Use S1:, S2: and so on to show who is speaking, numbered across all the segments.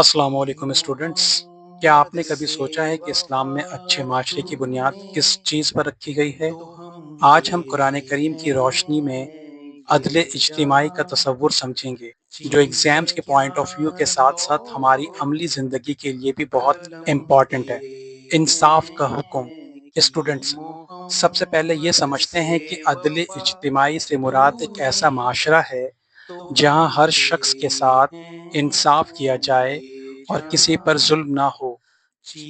S1: अस्सलाम वालेकुम स्टूडेंट्स। क्या आपने कभी सोचा है कि इस्लाम में अच्छे माशरे की बुनियाद किस चीज़ पर रखी गई है? आज हम कुरान करीम की रोशनी में अदल इज्तिमाई का तसव्वुर समझेंगे, जो एग्ज़ाम्स के पॉइंट ऑफ व्यू के साथ-साथ हमारी अमली ज़िंदगी के लिए भी बहुत इम्पॉर्टेंट है। इंसाफ का हुक्म। स्टूडेंट्स, सबसे पहले ये समझते हैं कि अदल इज्तिमाई से मुराद एक ऐसा माशरा है जहाँ हर शख्स के साथ इंसाफ किया जाए और किसी पर जुल्म ना हो।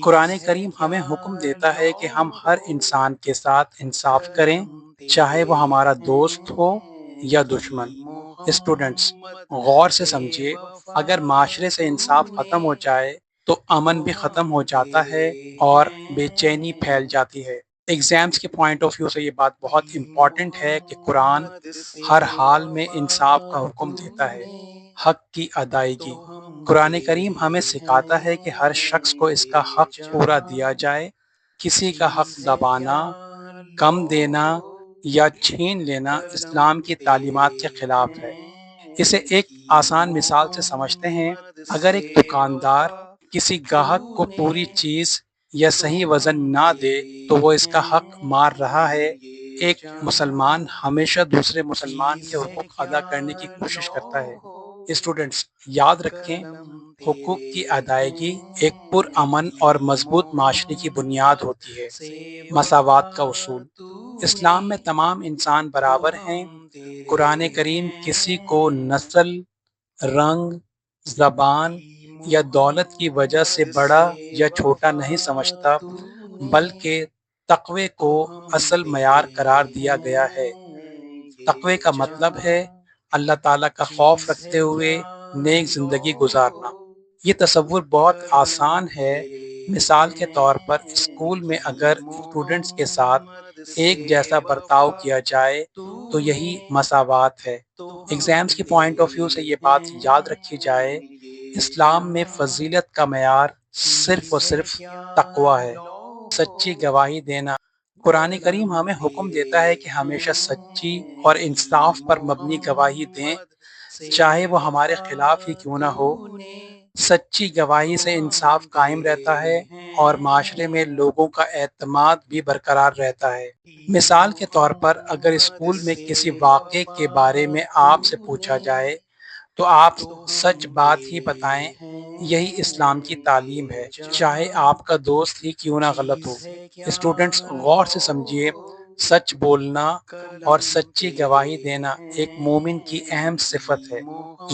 S1: कुरान करीम हमें हुक्म देता है कि हम हर इंसान के साथ इंसाफ करें, चाहे वो हमारा दोस्त हो या दुश्मन। स्टूडेंट्स, गौर से समझिए, अगर माशरे से इंसाफ खत्म हो जाए तो अमन भी खत्म हो जाता है और बेचैनी फैल जाती है। एग्जाम्स के पॉइंट ऑफ व्यू से ये बात बहुत इंपॉर्टेंट है कि कुरान हर हाल में इंसाफ का हुक्म देता है। हक की अदायगी। कुरान करीम हमें सिखाता है कि हर शख्स को इसका हक पूरा दिया जाए। किसी का हक दबाना, कम देना या छीन लेना इस्लाम की तालीमात के खिलाफ है। इसे एक आसान मिसाल से समझते हैं। अगर एक दुकानदार किसी ग्राहक को पूरी चीज या सही वजन ना दे तो वो इसका हक मार रहा है। एक मुसलमान हमेशा दूसरे मुसलमान के हुकूक अदा करने की कोशिश करता है। स्टूडेंट्स, याद रखें, हुकूक की अदायगी एक पुरअमन और मजबूत माशरे की बुनियाद होती है। मसावात का उसूल। इस्लाम में तमाम इंसान बराबर हैं। कुरान करीम किसी को नस्ल, रंग, ज़बान या दौलत की वजह से बड़ा या छोटा नहीं समझता, बल्कि तक़वे को असल मयार करार दिया गया है। तक़वे का मतलब है अल्लाह ताला का खौफ रखते हुए नेक जिंदगी गुजारना। ये तसव्वुर बहुत आसान है। मिसाल के तौर पर स्कूल में अगर स्टूडेंट्स के साथ एक जैसा बर्ताव किया जाए तो यही मसावात है। एग्जाम्स के पॉइंट ऑफ व्यू से ये बात याद रखी जाए, इस्लाम में फजीलत का मयार सिर्फ और सिर्फ तकवा है। सच्ची गवाही देना। कुरान करीम हमें हुक्म देता है कि हमेशा सच्ची और इंसाफ पर मबनी गवाही दें, चाहे वो हमारे खिलाफ ही क्यों ना हो। सच्ची गवाही से इंसाफ कायम रहता है और माशरे में लोगों का एतमाद भी बरकरार रहता है। मिसाल के तौर पर अगर स्कूल में किसी वाक़े के बारे में आपसे पूछा जाए तो आप सच बात ही बताएं। यही इस्लाम की तालीम है, चाहे आपका दोस्त ही क्यों ना गलत हो। स्टूडेंट्स, गौर से समझिए, सच बोलना और सच्ची गवाही देना एक मोमिन की अहम सिफत है।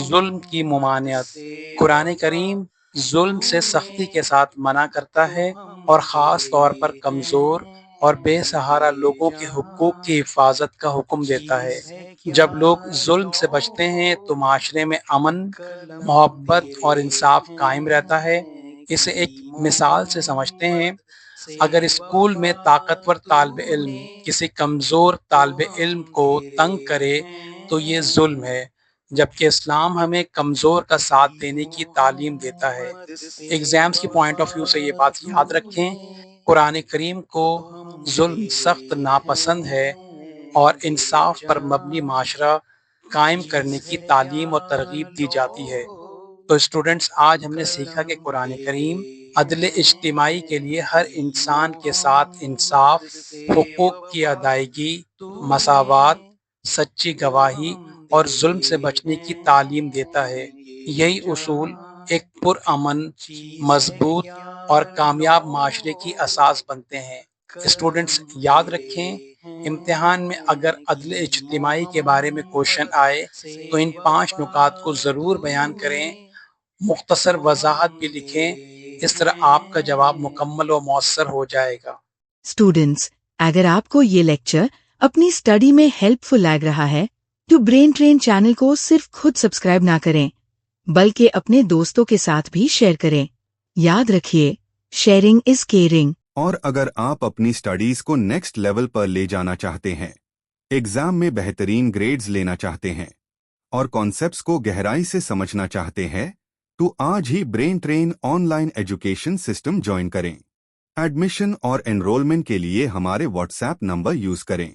S1: जुल्म की मुमानियत। कुरान करीम जुल्म से सख्ती के साथ मना करता है और ख़ास तौर पर कमज़ोर और बेसहारा लोगों के हुकूक की हिफाजत का हुक्म देता है। जब लोग जुल्म से बचते हैं तो माशरे में अमन, मोहब्बत और इंसाफ कायम रहता है। इसे एक मिसाल से समझते हैं। अगर स्कूल में ताकतवर तालिब इल्म किसी कमज़ोर तालिब इल्म को तंग करे तो ये जुल्म है, जबकि इस्लाम हमें कमज़ोर का साथ देने की तालीम देता है। एग्ज़ाम्स के पॉइंट ऑफ व्यू से ये बात याद रखें, कुरान करीम को जुल्म सख्त नापसंद है और इंसाफ पर मबनी माशरा कायम करने की तालीम और तरगीब दी जाती है। तो स्टूडेंट्स, आज हमने सीखा कि कुरान करीम अदल इज्तिमाई के लिए हर इंसान के साथ इंसाफ, हुकूक की अदायगी, मसावात, सच्ची गवाही और जुल्म से बचने की तालीम देता है। यही उसूल एक पुरअमन, मजबूत और कामयाब माशरे की असास बनते हैं। स्टूडेंट्स, याद रखें, इम्तिहान में अगर अदल इज्तिमाई के बारे में क्वेश्चन आए तो इन 5 नुकात को ज़रूर बयान करें। मुख्तसर वजाहत भी लिखें, इस तरह आपका जवाब मुकम्मल व मौसर हो जाएगा।
S2: स्टूडेंट्स, अगर आपको ये लेक्चर अपनी स्टडी में हेल्पफुल लग रहा है तो ब्रेन ट्रेन चैनल को सिर्फ खुद सब्सक्राइब ना करें, बल्कि अपने दोस्तों के साथ भी शेयर करें। याद रखिए, शेयरिंग इज केयरिंग।
S3: और अगर आप अपनी स्टडीज को नेक्स्ट लेवल पर ले जाना चाहते हैं, एग्जाम में बेहतरीन ग्रेड्स लेना चाहते हैं और कॉन्सेप्ट्स को गहराई से समझना चाहते हैं, तो आज ही brain train online education system join करें। एडमिशन और एनरोलमेंट के लिए हमारे व्हाट्सएप नंबर यूज करें।